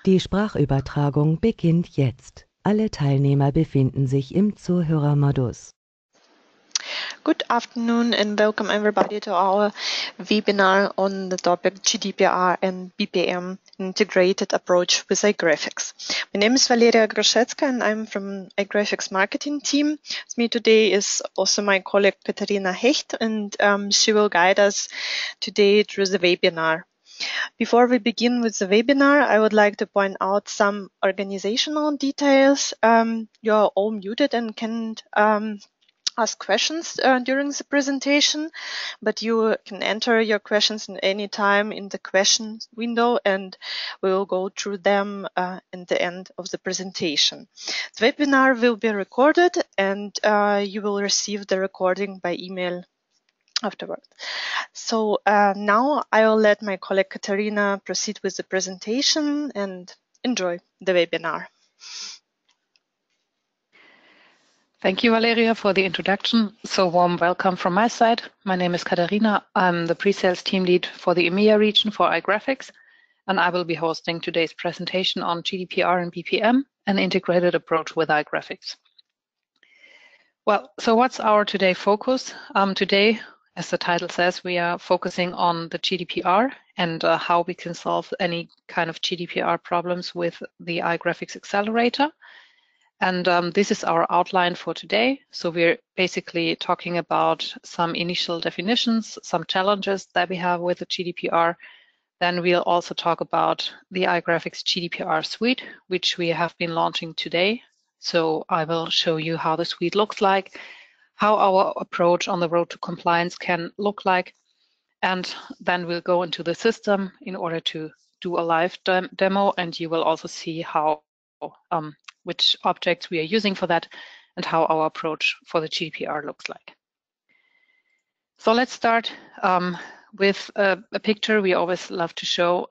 Die Sprachübertragung beginnt jetzt. Alle Teilnehmer befinden sich im Zuhörermodus. Good afternoon and welcome everybody to our webinar on the topic GDPR and BPM integrated approach with iGrafx. My name is Valeria Groszecka and I'm from iGrafx marketing team. With me today is also my colleague Katharina Hecht, and she will guide us today through the webinar. Before we begin with the webinar, I would like to point out some organizational details. You are all muted and can ask questions during the presentation, but you can enter your questions in any time in the questions window, and we will go through them in the end of the presentation. The webinar will be recorded, and you will receive the recording by email afterward. So now I will let my colleague Katharina proceed with the presentation, and enjoy the webinar. Thank you, Valeria, for the introduction. So warm welcome from my side. My name is Katharina. I'm the pre-sales team lead for the EMEA region for iGrafx, and I will be hosting today's presentation on GDPR and BPM, an integrated approach with iGrafx. Well, so what's our today focus? Today, as the title says, we are focusing on the GDPR and how we can solve any kind of GDPR problems with the iGrafx accelerator. And this is our outline for today. So we're basically talking about some initial definitions, some challenges that we have with the GDPR. Then we'll also talk about the iGrafx GDPR suite, which we have been launching today. So I will show you how the suite looks like, how our approach on the road to compliance can look like. And then we'll go into the system in order to do a live demo, and you will also see how which objects we are using for that and how our approach for the GDPR looks like. So let's start with a picture we always love to show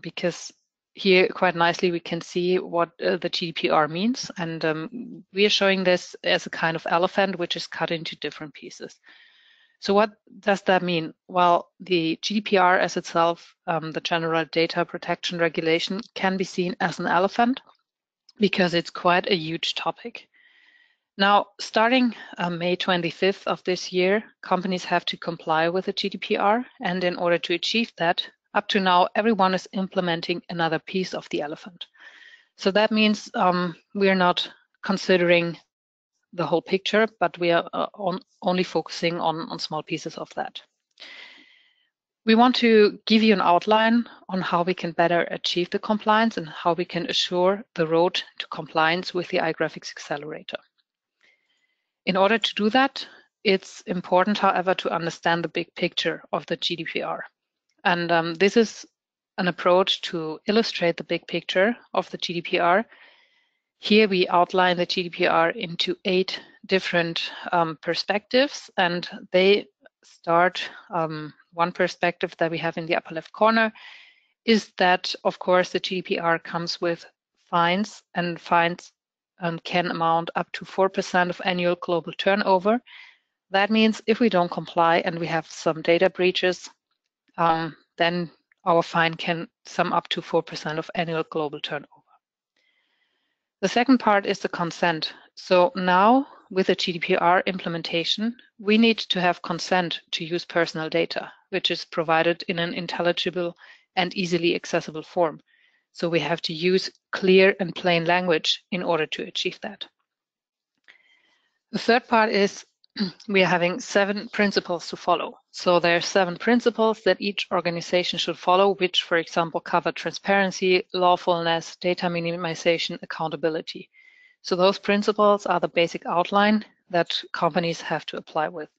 because here quite nicely we can see what the GDPR means, and we are showing this as a kind of elephant which is cut into different pieces. So what does that mean? Well, the GDPR as itself, the General Data Protection Regulation, can be seen as an elephant because it's quite a huge topic. Now, starting May 25th of this year, companies have to comply with the GDPR, and in order to achieve that, up to now, everyone is implementing another piece of the elephant. So that means we are not considering the whole picture, but we are only focusing on small pieces of that. We want to give you an outline on how we can better achieve the compliance and how we can assure the road to compliance with the iGrafx accelerator. In order to do that, it's important, however, to understand the big picture of the GDPR. And this is an approach to illustrate the big picture of the GDPR. Here we outline the GDPR into 8 different perspectives, and they start one perspective that we have in the upper left corner is that, of course, the GDPR comes with fines, and fines can amount up to 4% of annual global turnover. That means if we don't comply and we have some data breaches, then our fine can sum up to 4% of annual global turnover. The second part is the consent. So now with the GDPR implementation, we need to have consent to use personal data, which is provided in an intelligible and easily accessible form. So we have to use clear and plain language in order to achieve that. The third part is we are having 7 principles to follow. So there are 7 principles that each organization should follow, which, for example, cover transparency, lawfulness, data minimization, accountability. So those principles are the basic outline that companies have to apply with.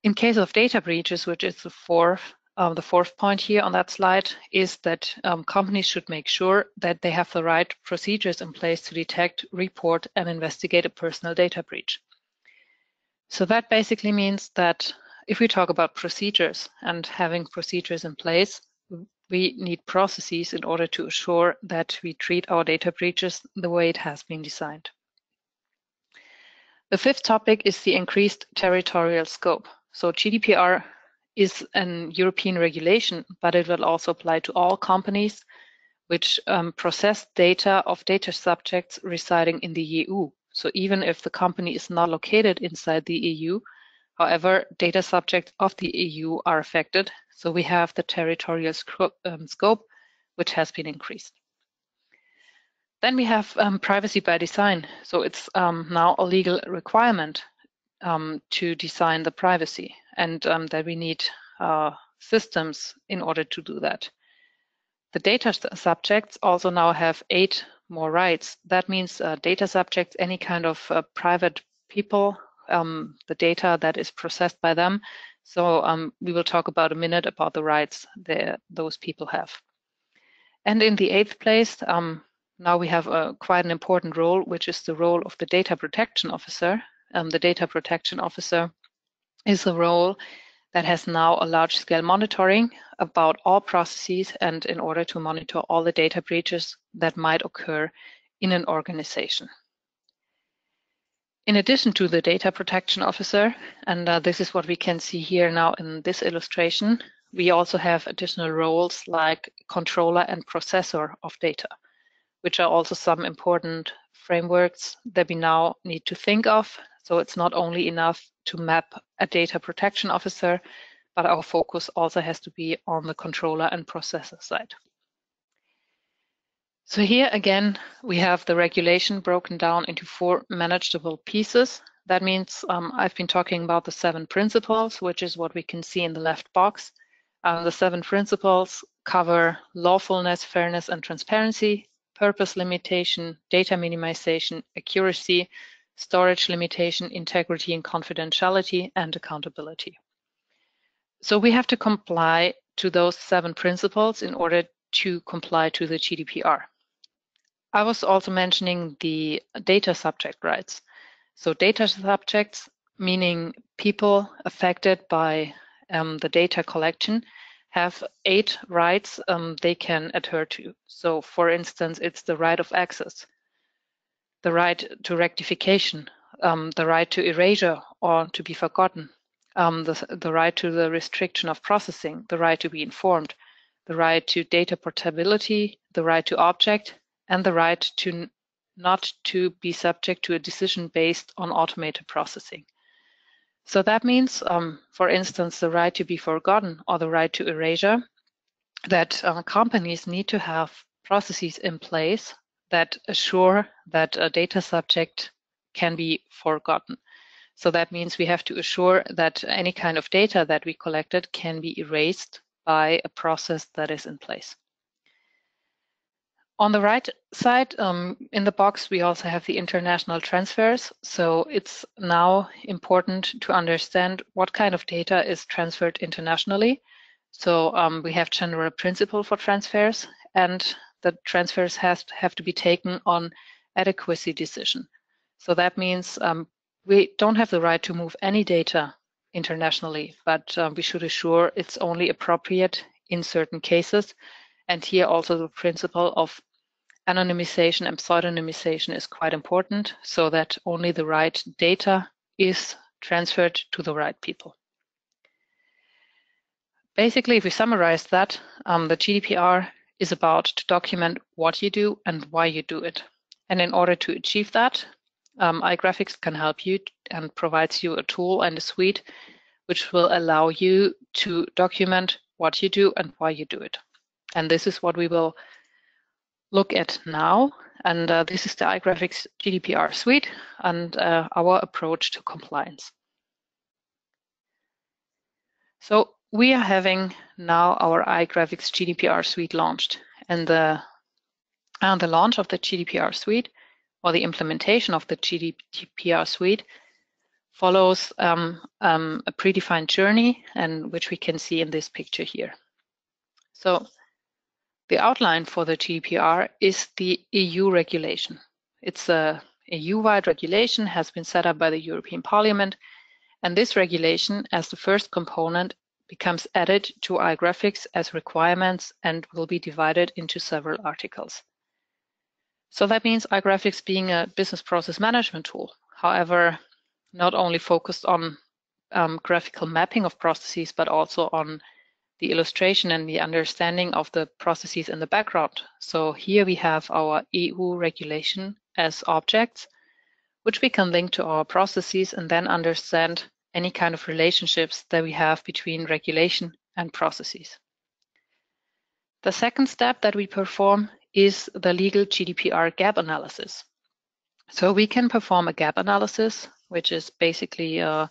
In case of data breaches, which is the fourth point here on that slide, is that companies should make sure that they have the right procedures in place to detect, report, and investigate a personal data breach. So that basically means that if we talk about procedures and having procedures in place, we need processes in order to assure that we treat our data breaches the way it has been designed. The 5th topic is the increased territorial scope. So GDPR is an European regulation, but it will also apply to all companies which process data of data subjects residing in the EU. So even if the company is not located inside the EU, however, data subjects of the EU are affected. So we have the territorial scope, which has been increased. Then we have privacy by design. So it's now a legal requirement to design the privacy, and that we need systems in order to do that. The data subjects also now have 8 more rights. That means data subjects, any kind of private people, the data that is processed by them. So we will talk about a minute about the rights that those people have. And in the 8th place, now we have quite an important role, which is the role of the data protection officer. The data protection officer is a role that has now a large-scale monitoring about all processes and in order to monitor all the data breaches that might occur in an organization. In addition to the data protection officer, and this is what we can see here now in this illustration, we also have additional roles like controller and processor of data, which are also some important frameworks that we now need to think of. So it's not only enough to map a data protection officer, but our focus also has to be on the controller and processor side. So here again, we have the regulation broken down into 4 manageable pieces. That means I've been talking about the 7 principles, which is what we can see in the left box. The 7 principles cover lawfulness, fairness, and transparency, purpose limitation, data minimization, accuracy, storage limitation, integrity and confidentiality, and accountability. So we have to comply to those 7 principles in order to comply to the GDPR. I was also mentioning the data subject rights. So data subjects, meaning people affected by the data collection, have 8 rights they can adhere to. So for instance, it's the right of access, the right to rectification, the right to erasure or to be forgotten, the right to the restriction of processing, the right to be informed, the right to data portability, the right to object, and the right to not to be subject to a decision based on automated processing. So that means, for instance, the right to be forgotten or the right to erasure, that companies need to have processes in place that assure that a data subject can be forgotten. So that means we have to assure that any kind of data that we collected can be erased by a process that is in place. On the right side, in the box, we also have the international transfers. So it's now important to understand what kind of data is transferred internationally. So we have general principle for transfers, and the transfers have to be taken on adequacy decision. So that means we don't have the right to move any data internationally, but we should assure it's only appropriate in certain cases. And here also the principle of anonymization and pseudonymization is quite important, so that only the right data is transferred to the right people. Basically, if we summarize that, the GDPR is about to document what you do and why you do it. And in order to achieve that, iGrafx can help you and provides you a tool and a suite which will allow you to document what you do and why you do it. And this is what we will look at now. And this is the iGrafx GDPR suite and our approach to compliance. So we are having now our iGrafx GDPR suite launched, and the launch of the GDPR suite or the implementation of the GDPR suite follows a predefined journey, and which we can see in this picture here. So the outline for the GDPR is the EU regulation. It's a EU-wide regulation, has been set up by the European Parliament, and this regulation, as the first component, becomes added to iGrafx as requirements and will be divided into several articles. So that means iGrafx being a business process management tool, however, not only focused on graphical mapping of processes, but also on the illustration and the understanding of the processes in the background. So here we have our EU regulation as objects, which we can link to our processes and then understand any kind of relationships that we have between regulation and processes. The second step that we perform is the legal GDPR gap analysis. So we can perform a gap analysis, which is basically a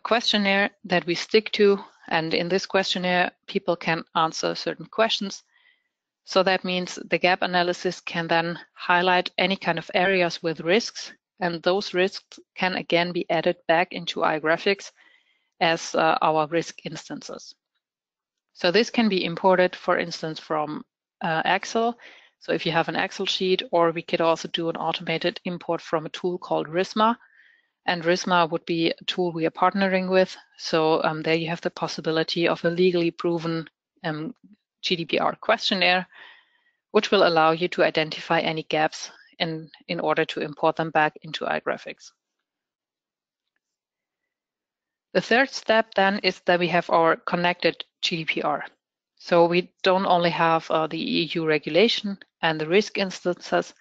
questionnaire that we stick to. And in this questionnaire, people can answer certain questions. So that means the gap analysis can then highlight any kind of areas with risks, and those risks can again be added back into iGrafx as our risk instances. So this can be imported, for instance, from Excel. So if you have an Excel sheet, or we could also do an automated import from a tool called Risma. And Risma would be a tool we are partnering with. So there you have the possibility of a legally proven GDPR questionnaire, which will allow you to identify any gaps in order to import them back into iGrafx. The third step then is that we have our connected GDPR. So we don't only have the EU regulation and the risk instances,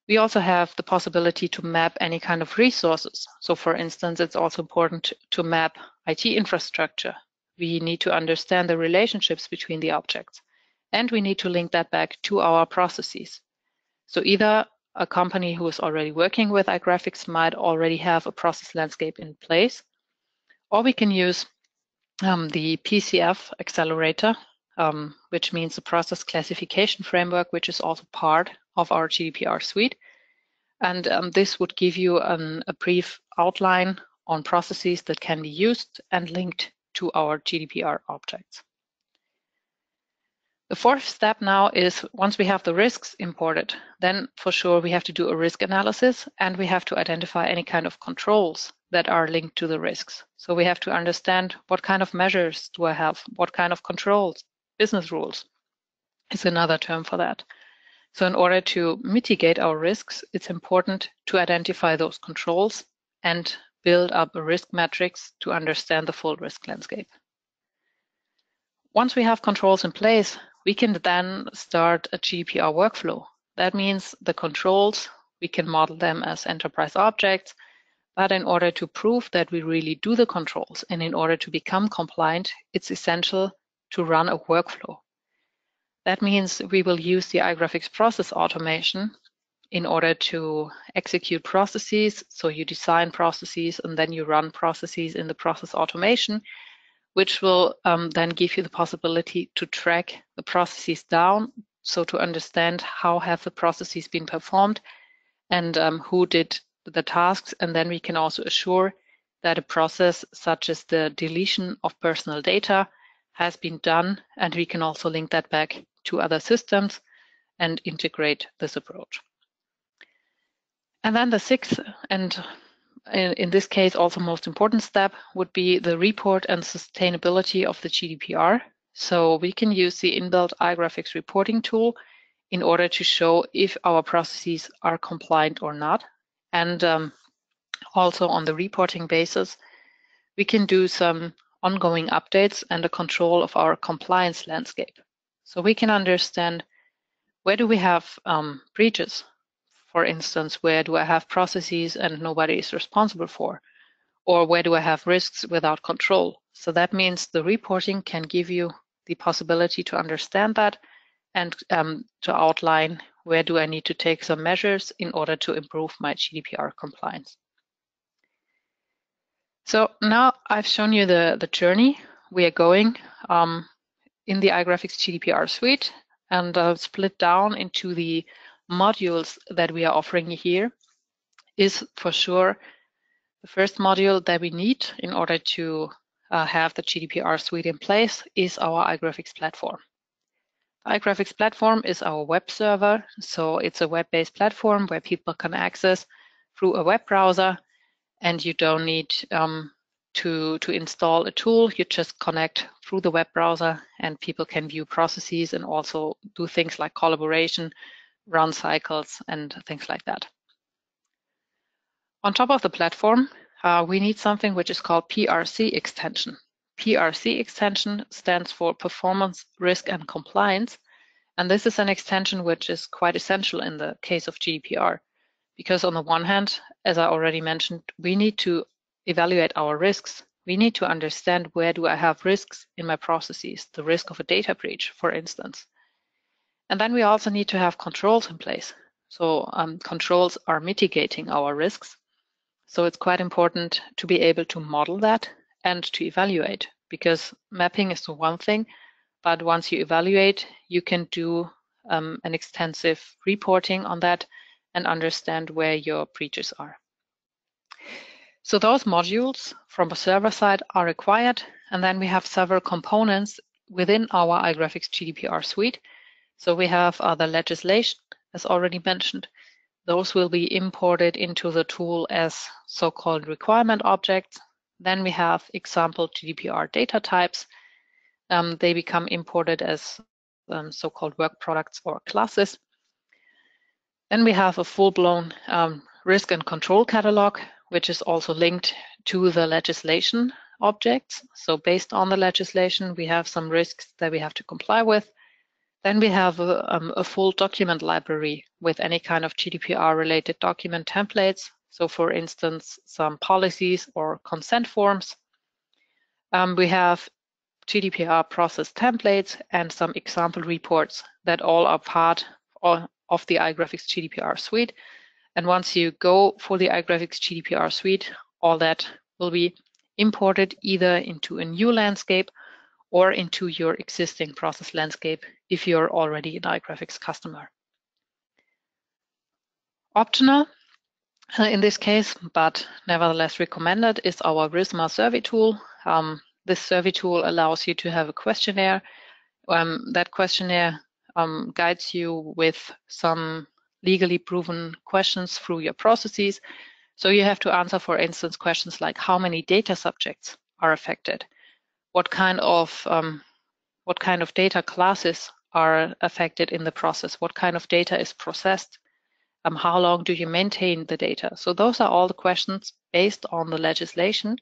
we also have the possibility to map any kind of resources. So for instance, it's also important to map IT infrastructure. We need to understand the relationships between the objects, and we need to link that back to our processes. So either a company who is already working with iGrafx might already have a process landscape in place, or we can use the PCF accelerator, which means the process classification framework, which is also part of our GDPR suite. And this would give you a brief outline on processes that can be used and linked to our GDPR objects. The fourth step now is, once we have the risks imported, then for sure we have to do a risk analysis, and we have to identify any kind of controls that are linked to the risks. So we have to understand what kind of measures do I have, what kind of controls, business rules is another term for that. So in order to mitigate our risks, it's important to identify those controls and build up a risk matrix to understand the full risk landscape. Once we have controls in place, we can then start a GDPR workflow. That means the controls, we can model them as enterprise objects, but in order to prove that we really do the controls and in order to become compliant, it's essential to run a workflow. That means we will use the iGrafx process automation in order to execute processes. So you design processes and then you run processes in the process automation, which will then give you the possibility to track the processes down, so to understand how have the processes been performed and who did the tasks. And then we can also assure that a process such as the deletion of personal data has been done, and we can also link that back to other systems and integrate this approach. And then the sixth, and in this case also most important step, would be the report and sustainability of the GDPR. So we can use the inbuilt iGrafx reporting tool in order to show if our processes are compliant or not. And also on the reporting basis, we can do some ongoing updates and a control of our compliance landscape. So we can understand, where do we have breaches? For instance, where do I have processes and nobody is responsible for? Or where do I have risks without control? So that means the reporting can give you the possibility to understand that and to outline, where do I need to take some measures in order to improve my GDPR compliance. So now I've shown you the journey we are going in the iGrafx GDPR suite, and split down into the modules that we are offering here. Is for sure the first module that we need in order to have the GDPR suite in place is our iGrafx platform. The iGrafx platform is our web server, so it's a web-based platform where people can access through a web browser, and you don't need to install a tool. You just connect through the web browser and people can view processes and also do things like collaboration, run cycles, and things like that. On top of the platform, we need something which is called PRC extension. PRC extension stands for Performance, Risk and Compliance. And this is an extension which is quite essential in the case of GDPR, because on the one hand, as I already mentioned, we need to evaluate our risks. We need to understand where do I have risks in my processes, the risk of a data breach, for instance. And then we also need to have controls in place. So controls are mitigating our risks. So it's quite important to be able to model that and to evaluate, because mapping is the one thing, but once you evaluate, you can do an extensive reporting on that and understand where your breaches are. So those modules from the server side are required, and then we have several components within our iGrafx GDPR suite. So we have the legislation, as already mentioned. Those will be imported into the tool as so-called requirement objects. Then we have example GDPR data types. They become imported as so-called work products or classes. Then we have a full-blown risk and control catalog, which is also linked to the legislation objects. So based on the legislation, we have some risks that we have to comply with. Then we have a full document library with any kind of GDPR-related document templates. So for instance, some policies or consent forms. We have GDPR process templates and some example reports that all are part of the iGrafx GDPR suite. And once you go for the iGrafx GDPR suite, all that will be imported either into a new landscape or into your existing process landscape if you're already an iGrafx customer. Optional in this case, but nevertheless recommended, is our RISMA survey tool. This survey tool allows you to have a questionnaire. That questionnaire guides you with some legally proven questions through your processes. So you have to answer, for instance, questions like how many data subjects are affected, what kind of data classes are affected in the process, what kind of data is processed, how long do you maintain the data. So those are all the questions based on the legislation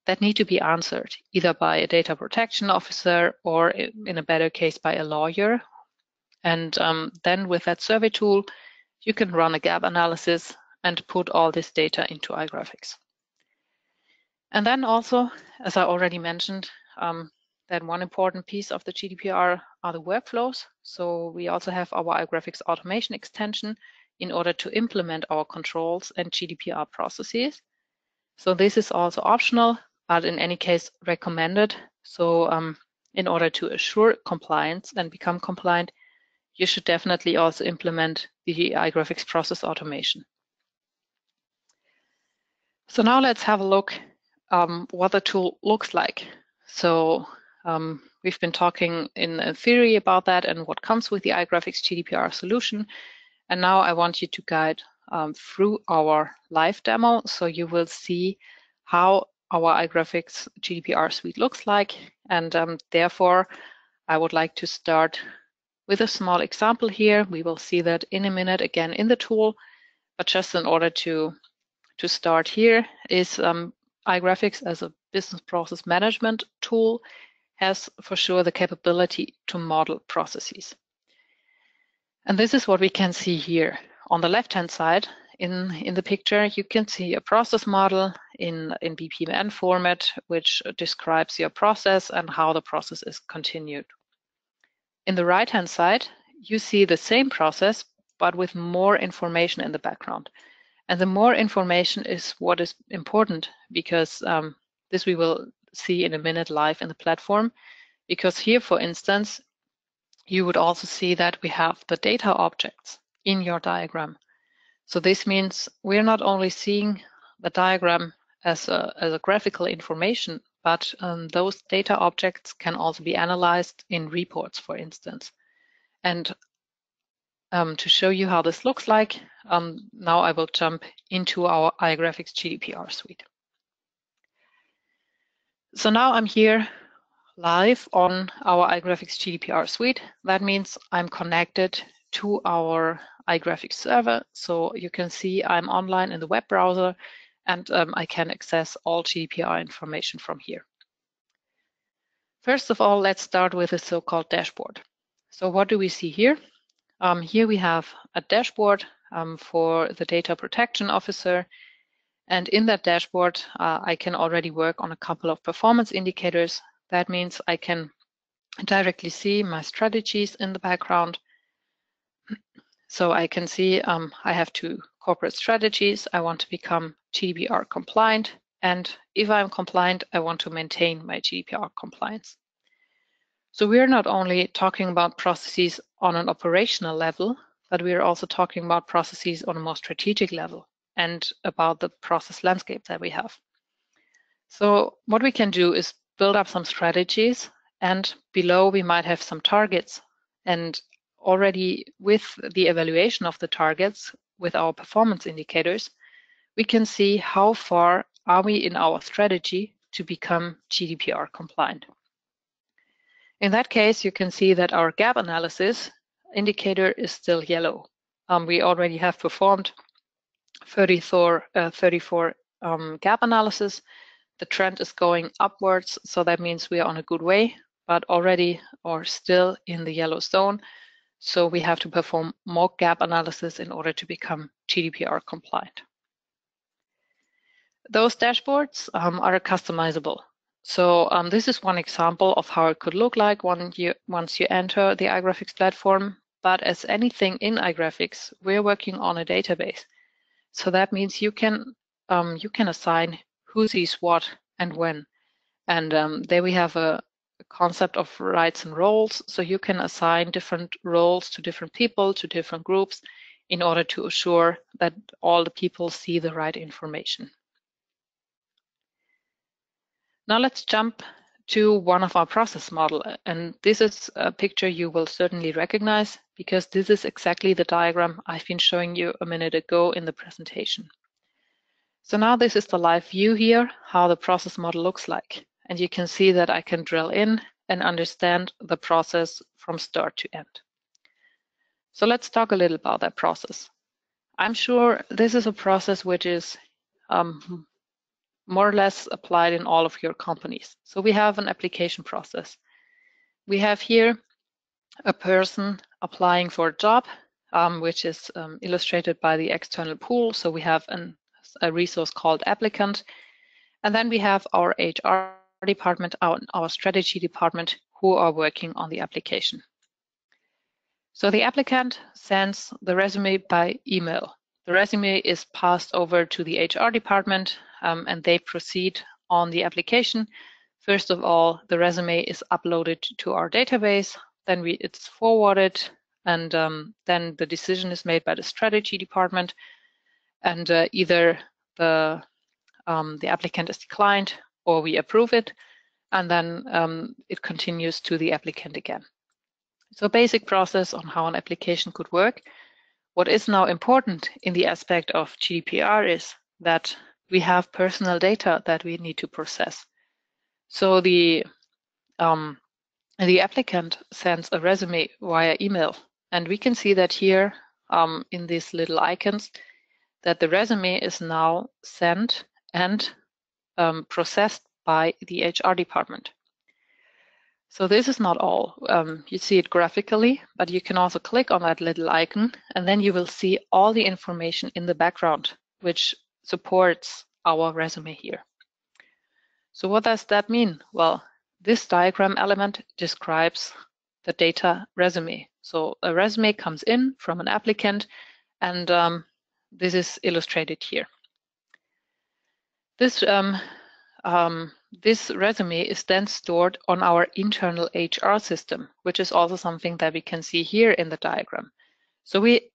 that need to be answered either by a data protection officer or, in a better case, by a lawyer. And then with that survey tool, you can run a gap analysis and put all this data into iGrafx. And then also, as I already mentioned, that one important piece of the GDPR are the workflows. So we also have our iGrafx automation extension in order to implement our controls and GDPR processes. So this is also optional, but in any case recommended. So in order to assure compliance and become compliant, you should definitely also implement the iGrafx process automation. So now let's have a look what the tool looks like. So we've been talking in theory about that and what comes with the iGrafx GDPR solution. And now I want you to guide through our live demo. So you will see how our iGrafx GDPR suite looks like. And therefore, I would like to start with a small example here. We will see that in a minute again in the tool. But just in order to start here is iGrafx as a business process management tool has for sure the capability to model processes. And this is what we can see here. On the left-hand side in the picture, you can see a process model in BPMN format, which describes your process and how the process is continued. In the right-hand side, you see the same process, but with more information in the background. And the more information is what is important, because this we will see in a minute live in the platform. Because here, for instance, you would also see that we have the data objects in your diagram. So this means we're not only seeing the diagram as a graphical information, but those data objects can also be analyzed in reports, for instance. And to show you how this looks like, now I will jump into our iGrafx GDPR suite. So now I'm here live on our iGrafx GDPR suite. That means I'm connected to our iGrafx server. So you can see I'm online in the web browser and I can access all GDPR information from here. First of all, let's start with a so-called dashboard. So what do we see here? Here we have a dashboard for the data protection officer. And in that dashboard, I can already work on a couple of performance indicators. That means I can directly see my strategies in the background. So I can see I have 2 corporate strategies. I want to become GDPR compliant. And if I'm compliant, I want to maintain my GDPR compliance. So we're not only talking about processes on an operational level, but we are also talking about processes on a more strategic level and about the process landscape that we have. So what we can do is build up some strategies, and below we might have some targets. And already with the evaluation of the targets with our performance indicators, we can see how far are we in our strategy to become GDPR compliant. In that case, you can see that our gap analysis indicator is still yellow. We already have performed 34 gap analysis. The trend is going upwards, so that means we are on a good way, but already are still in the yellow zone. So we have to perform more gap analysis in order to become GDPR compliant. Those dashboards are customizable. So this is one example of how it could look like once you enter the iGrafx platform. But as anything in iGrafx, we're working on a database. So that means you can assign who sees what and when. And there we have a concept of rights and roles. So you can assign different roles to different people, to different groups, in order to assure that all the people see the right information. Now let's jump to one of our process model. And this is a picture you will certainly recognize because this is exactly the diagram I've been showing you a minute ago in the presentation. So now this is the live view here, how the process model looks like. And you can see that I can drill in and understand the process from start to end. So let's talk a little about that process. I'm sure this is a process which is more or less applied in all of your companies. So we have an application process. We have here a person applying for a job, which is illustrated by the external pool. So we have a resource called applicant. And then we have our HR department, our strategy department, who are working on the application. So the applicant sends the resume by email. The resume is passed over to the HR department and they proceed on the application. First of all, the resume is uploaded to our database, then it's forwarded, and then the decision is made by the strategy department, and either the applicant is declined or we approve it, and then it continues to the applicant again. So basic process on how an application could work. What is now important in the aspect of GDPR is that we have personal data that we need to process. So the applicant sends a resume via email, and we can see that here in these little icons that the resume is now sent and processed by the HR department. So this is not all. You see it graphically, but you can also click on that little icon, and then you will see all the information in the background, which supports our resume here. So what does that mean? Well, this diagram element describes the data resume. So a resume comes in from an applicant, and this is illustrated here. This resume is then stored on our internal HR system, which is also something that we can see here in the diagram. So we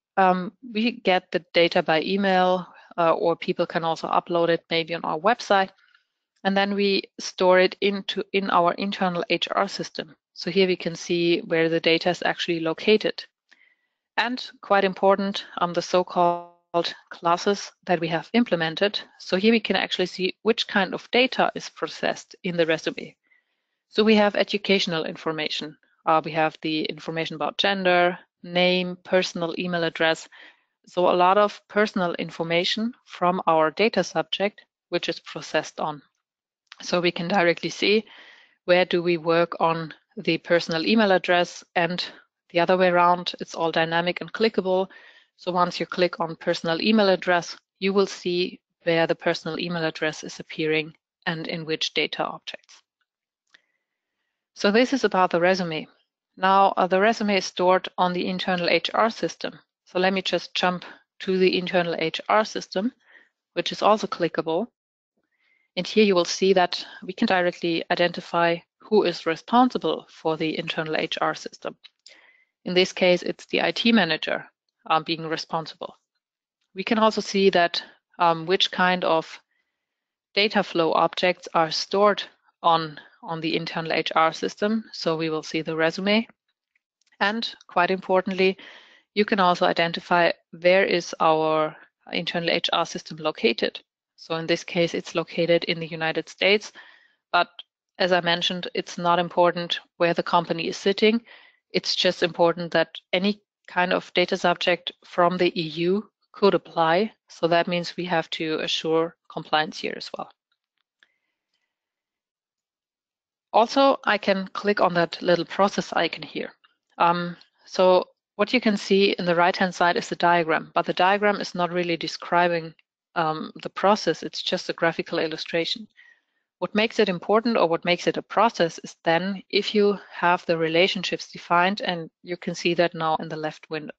get the data by email, or people can also upload it maybe on our website, and then we store it in our internal HR system. So here we can see where the data is actually located. And quite important, the so-called classes that we have implemented. So here we can actually see which kind of data is processed in the resume. So we have educational information. We have the information about gender, name, personal email address. So a lot of personal information from our data subject, which is processed on. So we can directly see where do we work on the personal email address, and the other way around, it's all dynamic and clickable. So once you click on personal email address, you will see where the personal email address is appearing and in which data objects. So this is about the resume. Now the resume is stored on the internal HR system. So let me just jump to the internal HR system, which is also clickable. And here you will see that we can directly identify who is responsible for the internal HR system. In this case, it's the IT manager being responsible. We can also see that which kind of data flow objects are stored on the internal HR system. So we will see the resume. And quite importantly, you can also identify where is our internal HR system located. So in this case, it's located in the United States, but as I mentioned, it's not important where the company is sitting. It's just important that any kind of data subject from the EU could apply. So that means we have to assure compliance here as well. Also, I can click on that little process icon here. So what you can see in the right-hand side is the diagram, but the diagram is not really describing the process. It's just a graphical illustration. What makes it important, or what makes it a process, is then if you have the relationships defined, and you can see that now in the left window.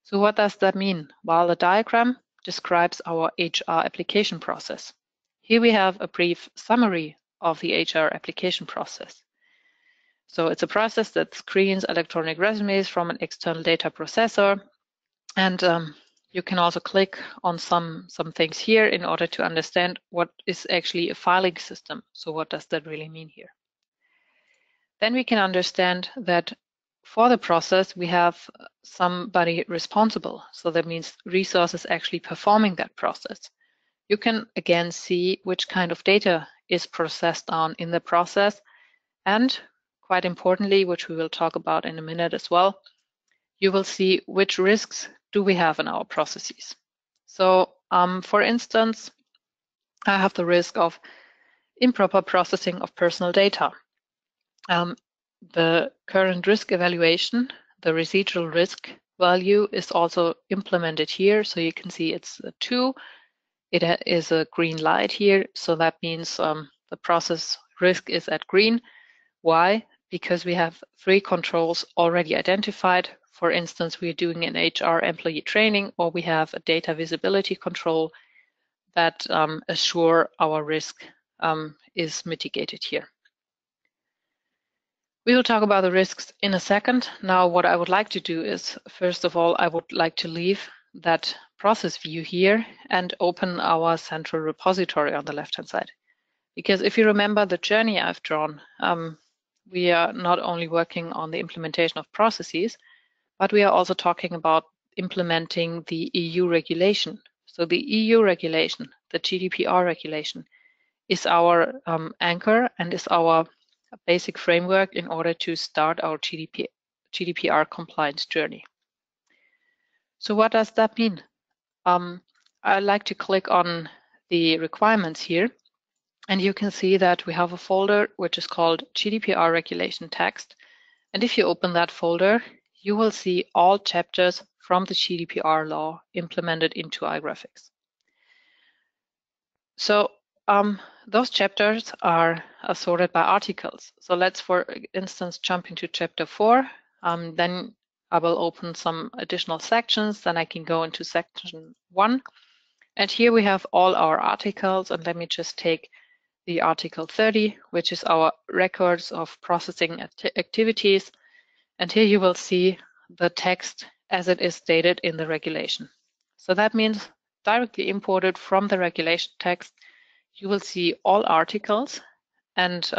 So what does that mean? Well, the diagram describes our HR application process. Here we have a brief summary of the HR application process. So it's a process that screens electronic resumes from an external data processor, and you can also click on some things here in order to understand what is actually a filing system. So what does that really mean here? Then we can understand that for the process, we have somebody responsible. So that means resources actually performing that process. You can again see which kind of data is processed on in the process. And quite importantly, which we will talk about in a minute as well, you will see which risks do we have in our processes. So for instance, I have the risk of improper processing of personal data. The current risk evaluation, the residual risk value, is also implemented here. So you can see it's a 2. It is a green light here. So that means the process risk is at green. Why? Because we have 3 controls already identified. For instance, we're doing an HR employee training, or we have a data visibility control that assure our risk is mitigated here. We will talk about the risks in a second. Now, what I would like to do is, first of all, I would like to leave that process view here and open our central repository on the left-hand side. Because if you remember the journey I've drawn, we are not only working on the implementation of processes, but we are also talking about implementing the EU regulation. So the EU regulation, the GDPR regulation, is our anchor and is our basic framework in order to start our GDPR compliance journey. So what does that mean? I like to click on the requirements here, and you can see that we have a folder which is called GDPR regulation text. And if you open that folder, you will see all chapters from the GDPR law implemented into iGrafx. So those chapters are sorted by articles. So let's, for instance, jump into chapter 4. Then I will open some additional sections. Then I can go into section 1. And here we have all our articles. And let me just take the article 30, which is our records of processing activities. And here you will see the text as it is stated in the regulation. So that means directly imported from the regulation text, you will see all articles and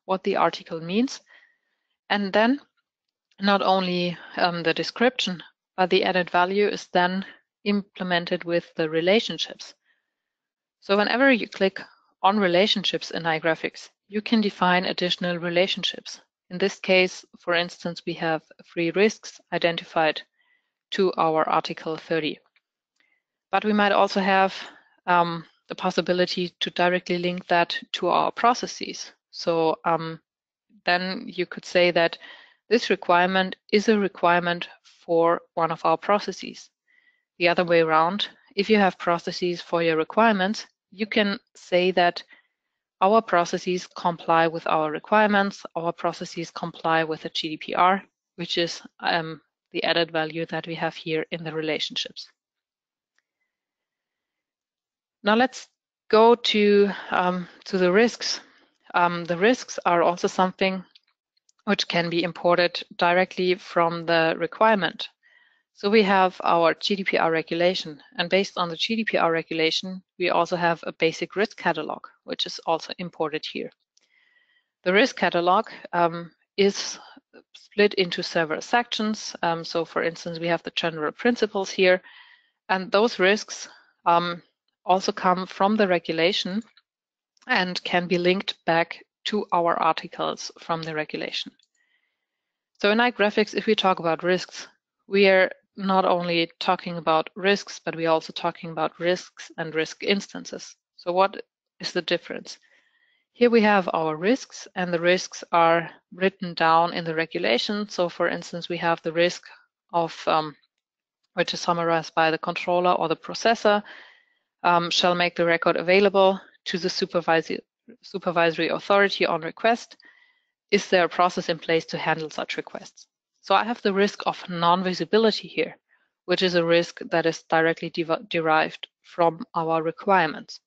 what the article means. And then not only the description, but the added value is then implemented with the relationships. So whenever you click on relationships in iGrafx, you can define additional relationships. In this case, for instance, we have 3 risks identified to our article 30. But we might also have the possibility to directly link that to our processes. So then you could say that this requirement is a requirement for one of our processes. The other way around, if you have processes for your requirements, you can say that our processes comply with our requirements, our processes comply with the GDPR, which is the added value that we have here in the relationships. Now let's go to the risks. The risks are also something which can be imported directly from the requirement. So we have our GDPR regulation, and based on the GDPR regulation, we also have a basic risk catalog, which is also imported here. The risk catalog is split into several sections. So for instance, we have the general principles here, and those risks also come from the regulation and can be linked back to our articles from the regulation. So in iGrafx, if we talk about risks, we are not only talking about risks, but we're also talking about risks and risk instances. So what is the difference? Here we have our risks, and the risks are written down in the regulation. So for instance, we have the risk of, which is summarized by the controller or the processor, shall make the record available to the supervisory authority on request. Is there a process in place to handle such requests? So I have the risk of non-visibility here, which is a risk that is directly derived from our requirements.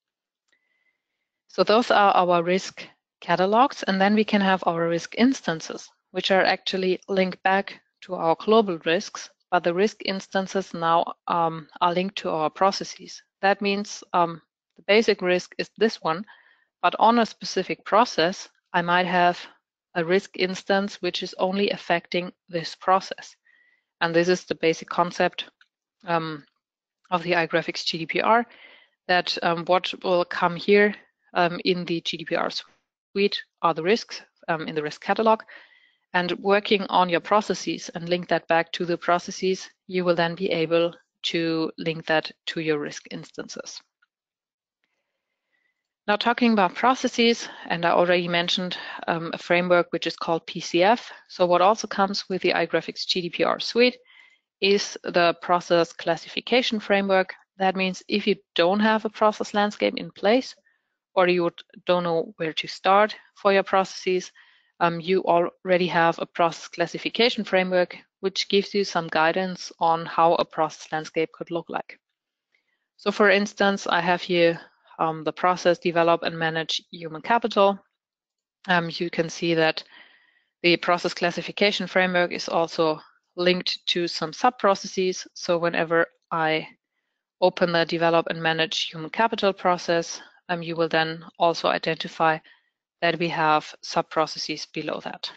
So those are our risk catalogs, and then we can have our risk instances, which are actually linked back to our global risks, but the risk instances now are linked to our processes. That means the basic risk is this one, but on a specific process, I might have a risk instance which is only affecting this process. And this is the basic concept of the iGrafx GDPR, that what will come here in the GDPR suite are the risks in the risk catalog. And working on your processes and link that back to the processes, you will then be able to link that to your risk instances. Now talking about processes, and I already mentioned a framework which is called PCF. So what also comes with the iGrafx GDPR suite is the process classification framework. That means if you don't have a process landscape in place, or you don't know where to start for your processes, you already have a process classification framework, which gives you some guidance on how a process landscape could look like. So for instance, I have here the process develop and manage human capital. You can see that the process classification framework is also linked to some sub-processes. So whenever I open the develop and manage human capital process, you will then also identify that we have sub-processes below that.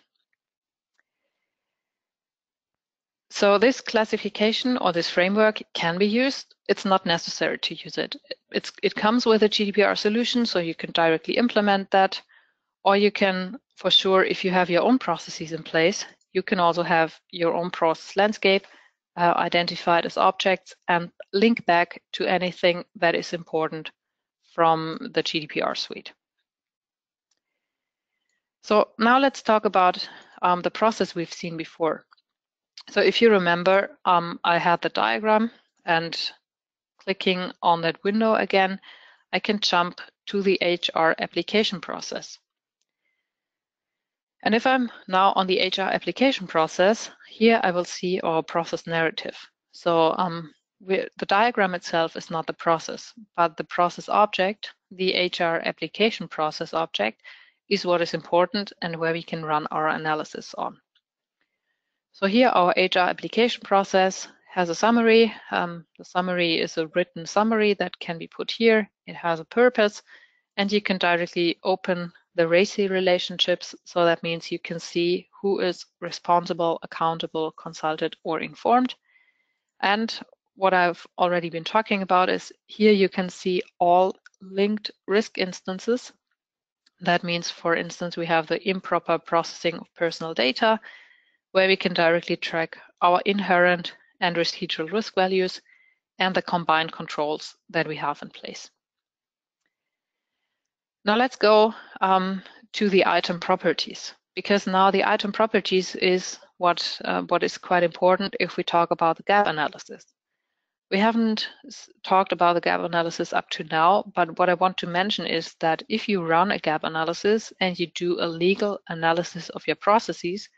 So this classification or this framework can be used. It's not necessary to use it. It comes with a GDPR solution, so you can directly implement that. Or you can, for sure, if you have your own processes in place, you can also have your own process landscape identified as objects and link back to anything that is important from the GDPR suite. So now let's talk about the process we've seen before. So if you remember, I had the diagram, and clicking on that window again, I can jump to the HR application process. And if I'm now on the HR application process, here I will see our process narrative. So the diagram itself is not the process, but the process object, the HR application process object, is what is important and where we can run our analysis on. So here our HR application process has a summary. The summary is a written summary that can be put here. It has a purpose, and you can directly open the RACI relationships. So that means you can see who is responsible, accountable, consulted, or informed. And what I've already been talking about is here you can see all linked risk instances. That means, for instance, we have the improper processing of personal data, where we can directly track our inherent and residual risk values and the combined controls that we have in place. Now let's go to the item properties, because now the item properties is what is quite important if we talk about the gap analysis. We haven't talked about the gap analysis up to now, but what I want to mention is that if you run a gap analysis and you do a legal analysis of your processes,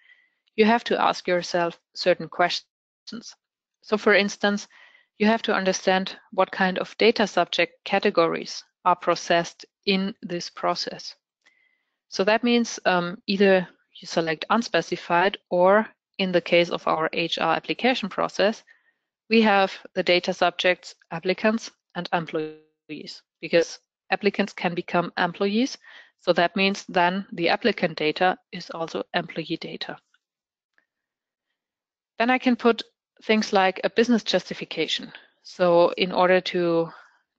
you have to ask yourself certain questions. So for instance, you have to understand what kind of data subject categories are processed in this process. So that means either you select unspecified, or in the case of our HR application process, we have the data subjects, applicants and employees, because applicants can become employees. So that means then the applicant data is also employee data. Then I can put things like a business justification. So in order to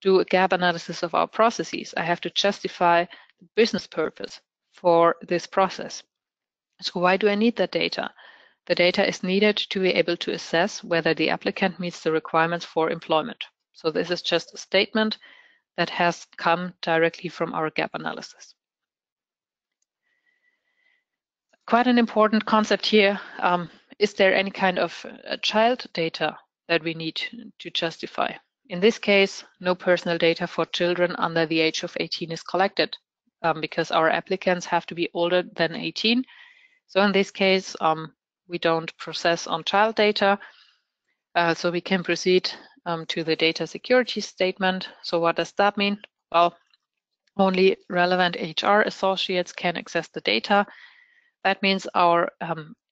do a gap analysis of our processes, I have to justify the business purpose for this process. So why do I need that data? The data is needed to be able to assess whether the applicant meets the requirements for employment. So this is just a statement that has come directly from our gap analysis. Quite an important concept here. Is there any kind of child data that we need to justify? In this case, no personal data for children under the age of 18 is collected because our applicants have to be older than 18. So in this case, we don't process on child data, so we can proceed to the data security statement. So what does that mean? Well, only relevant HR associates can access the data. That means our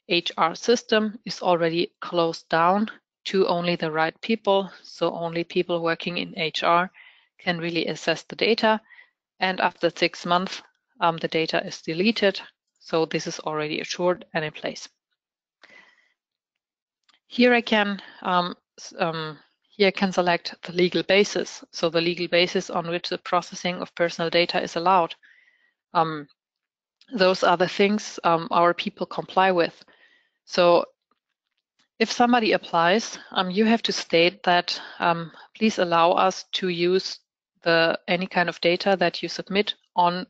HR system is already closed down to only the right people. So only people working in HR can really access the data. And after 6 months, the data is deleted. So this is already assured and in place. Here I can select the legal basis. So the legal basis on which the processing of personal data is allowed. Those are the things our people comply with. So if somebody applies, you have to state that please allow us to use any kind of data that you submit on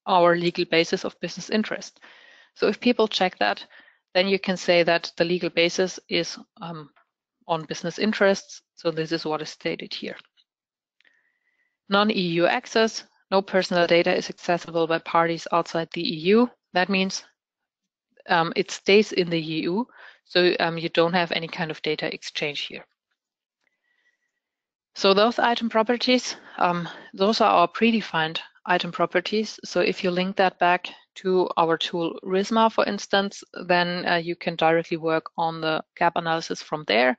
our legal basis of business interest. So if people check that, then you can say that the legal basis is on business interests. So this is what is stated here. Non-EU access. No personal data is accessible by parties outside the EU. That means it stays in the EU, so you don't have any kind of data exchange here. So those item properties, those are our predefined item properties. So if you link that back to our tool RISMA, for instance, then you can directly work on the gap analysis from there.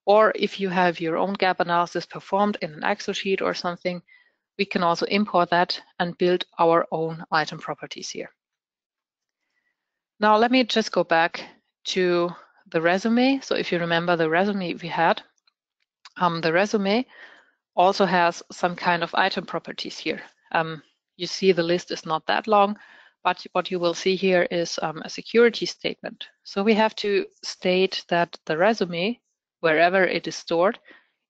Or if you have your own gap analysis performed in an Excel sheet or something, we can also import that and build our own item properties here. Now let me just go back to the resume. So if you remember the resume we had, the resume also has some kind of item properties here. You see the list is not that long, but what you will see here is a security statement. So we have to state that the resume, wherever it is stored,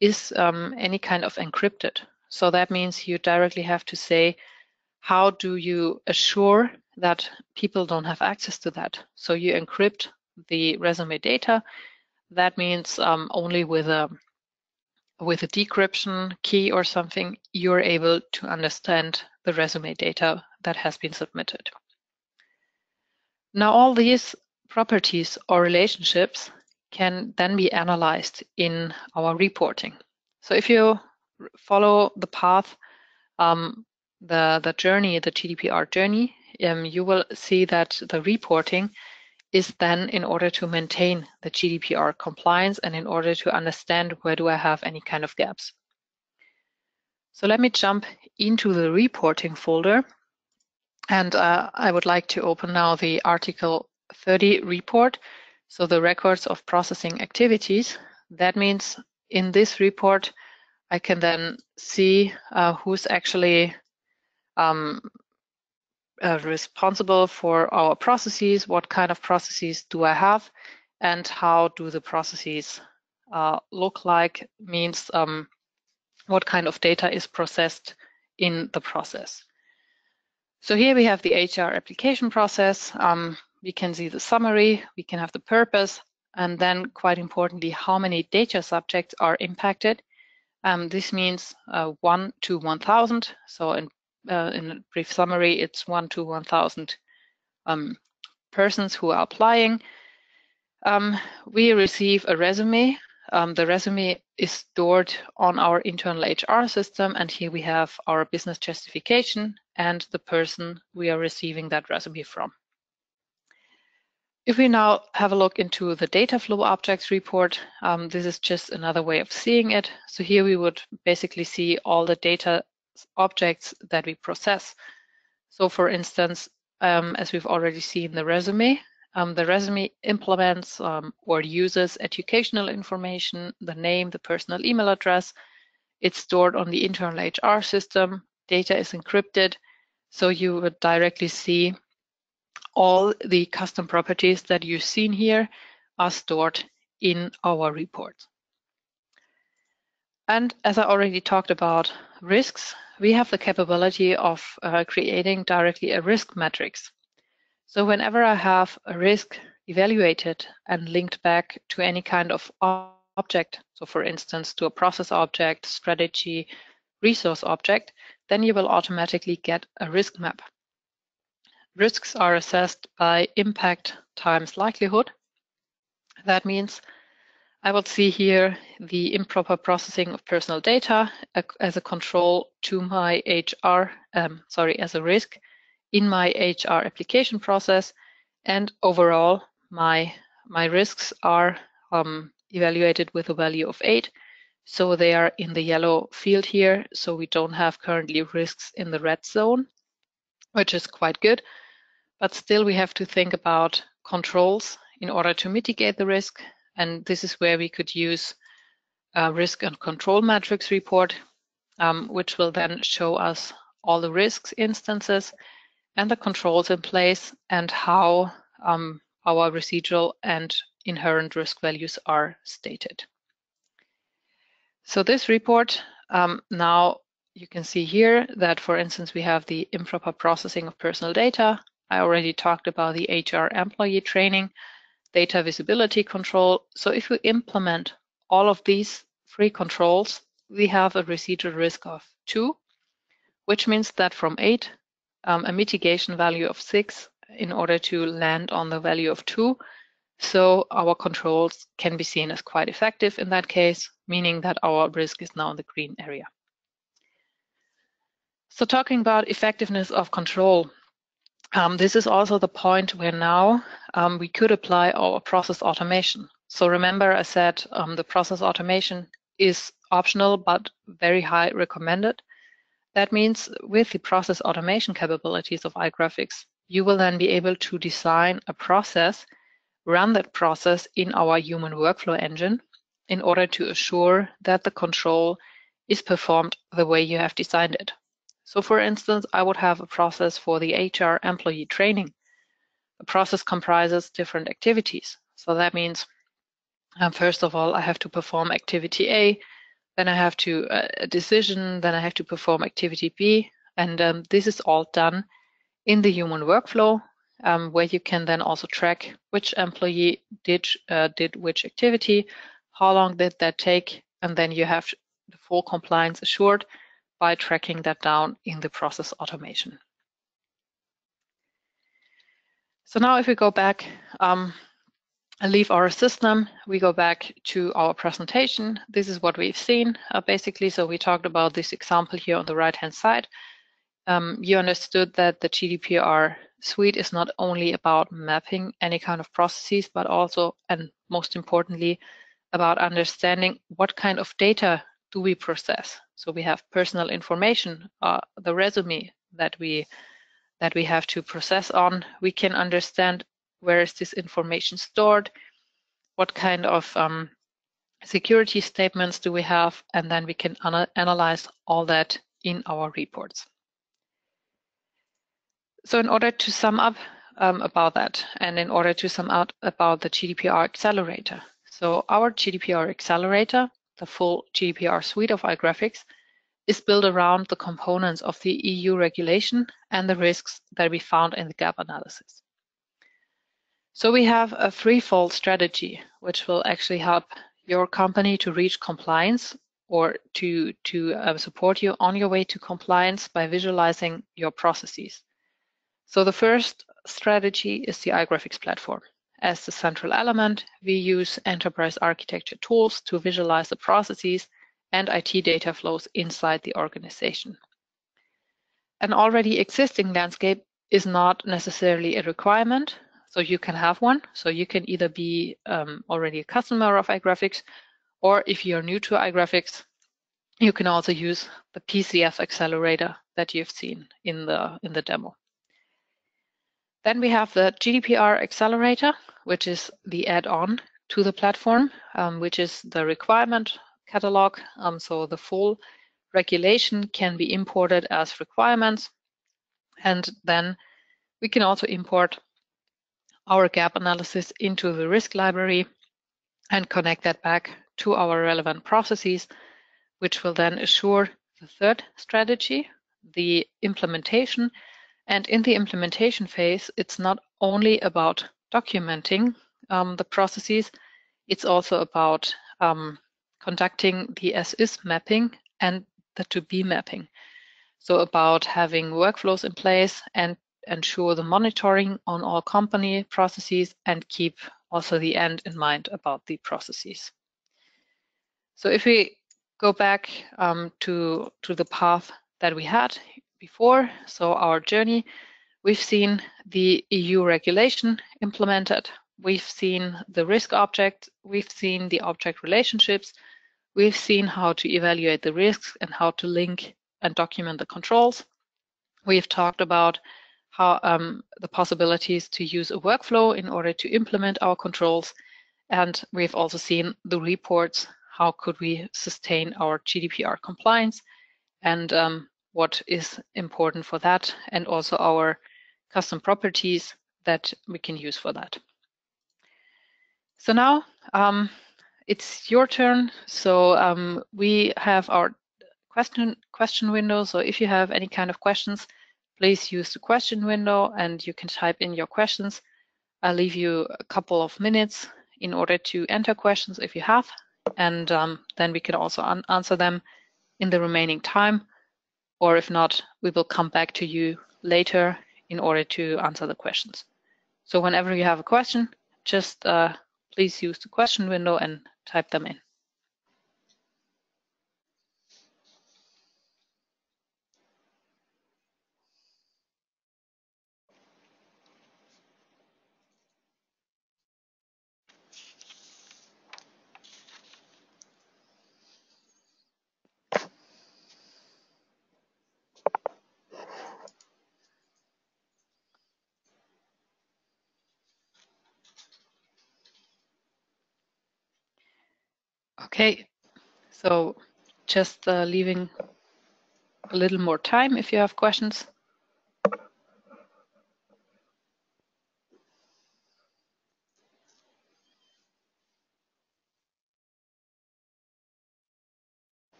is any kind of encrypted. So that means you directly have to say, how do you assure that people don't have access to that? So you encrypt the resume data. That means only with a decryption key or something, you're able to understand the resume data that has been submitted. Now all these properties or relationships can then be analyzed in our reporting. So if you follow the path, the journey, the GDPR journey, you will see that the reporting is then in order to maintain the GDPR compliance and in order to understand where do I have any kind of gaps. So let me jump into the reporting folder, and I would like to open now the Article 30 report, so the records of processing activities. That means in this report I can then see who's actually responsible for our processes, what kind of processes do I have, and how do the processes look like, means what kind of data is processed in the process. So here we have the HR application process. We can see the summary, we can have the purpose, and then quite importantly, how many data subjects are impacted. This means 1 to 1,000. So in a brief summary, it's 1 to 1,000 persons who are applying. We receive a resume. The resume is stored on our internal HR system, and here we have our business justification and the person we are receiving that resume from. If we now have a look into the data flow objects report, this is just another way of seeing it. So here we would basically see all the data objects that we process. So for instance, as we've already seen the resume implements or uses educational information, the name, the personal email address. It's stored on the internal HR system. Data is encrypted. So you would directly see all the custom properties that you've seen here are stored in our report. And as I already talked about risks, we have the capability of creating directly a risk matrix. So whenever I have a risk evaluated and linked back to any kind of object, so for instance, to a process object, strategy, resource object, then you will automatically get a risk map. Risks are assessed by impact times likelihood. That means I will see here the improper processing of personal data as a control to my as a risk in my HR application process, and overall my risks are evaluated with a value of 8. So they are in the yellow field here. So we don't have currently risks in the red zone, which is quite good. But still we have to think about controls in order to mitigate the risk. And this is where we could use a risk and control matrix report, which will then show us all the risks instances and the controls in place and how our residual and inherent risk values are stated. So this report, now you can see here that, for instance, we have the improper processing of personal data. I already talked about the HR employee training, data visibility control. So if we implement all of these 3 controls, we have a residual risk of 2, which means that from 8, a mitigation value of 6 in order to land on the value of 2. So our controls can be seen as quite effective in that case, meaning that our risk is now in the green area. So talking about effectiveness of control, this is also the point where now we could apply our process automation. So remember I said the process automation is optional but very high recommended. That means with the process automation capabilities of iGrafx, you will then be able to design a process, run that process in our human workflow engine in order to assure that the control is performed the way you have designed it. So for instance, I would have a process for the HR employee training. The process comprises different activities. So that means, first of all, I have to perform activity A, then I have to a decision, then I have to perform activity B, and this is all done in the human workflow, where you can then also track which employee did which activity, how long did that take, and then you have the full compliance assured by tracking that down in the process automation. So now if we go back and leave our system, we go back to our presentation. This is what we've seen basically. So we talked about this example here on the right-hand side. You understood that the GDPR suite is not only about mapping any kind of processes, but also, and most importantly, about understanding what kind of data do we process. So we have personal information, the resume that we have to process on. We can understand where is this information stored, what kind of security statements do we have, and then we can analyze all that in our reports. So in order to sum up about that, and in order to sum up about the GDPR accelerator. So our GDPR accelerator, the full GDPR suite of iGrafx, is built around the components of the EU regulation and the risks that we found in the gap analysis. So we have a threefold strategy, which will actually help your company to reach compliance or to support you on your way to compliance by visualizing your processes. So the first strategy is the iGrafx platform. As the central element, we use enterprise architecture tools to visualize the processes and IT data flows inside the organization. An already existing landscape is not necessarily a requirement, so you can have one. So you can either be already a customer of iGrafx, or if you're new to iGrafx, you can also use the PCF accelerator that you've seen in the demo. Then we have the GDPR accelerator, which is the add-on to the platform, which is the requirement catalog. So the full regulation can be imported as requirements. And then we can also import our gap analysis into the risk library and connect that back to our relevant processes, which will then assure the third strategy, the implementation. And in the implementation phase, it's not only about documenting the processes, it's also about conducting the as-is mapping and the to-be mapping. So about having workflows in place and ensure the monitoring on all company processes and keep also the end in mind about the processes. So if we go back to the path that we had before, so our journey, we've seen the EU regulation implemented, we've seen the risk object, we've seen the object relationships, we've seen how to evaluate the risks and how to link and document the controls. We've talked about how the possibilities to use a workflow in order to implement our controls, and we've also seen the reports. How could we sustain our GDPR compliance and what is important for that, and also our custom properties that we can use for that. So now it's your turn. So we have our question window. So if you have any kind of questions, please use the question window and you can type in your questions. I'll leave you a couple of minutes in order to enter questions if you have, and then we can also answer them in the remaining time, or if not, we will come back to you later in order to answer the questions. So whenever you have a question, just please use the question window and type them in. Okay, so just leaving a little more time if you have questions.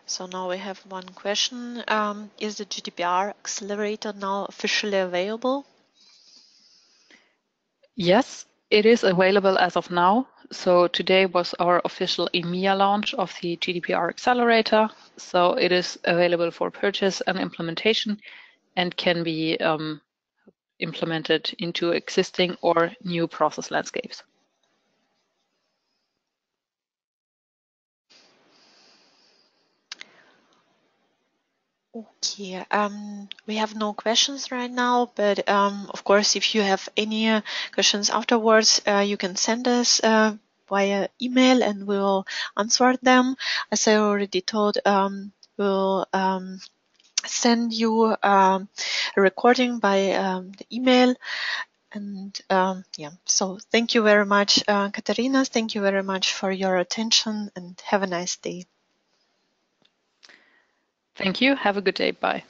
So now we have one question. Is the GDPR accelerator now officially available? Yes, it is available as of now. So today was our official EMEA launch of the GDPR accelerator. So it is available for purchase and implementation and can be implemented into existing or new process landscapes. Okay, we have no questions right now, but of course, if you have any questions afterwards, you can send us via email and we'll answer them. As I already told, we'll send you a recording by the email. And yeah, so thank you very much, Katarina. Thank you very much for your attention and have a nice day. Thank you. Have a good day. Bye.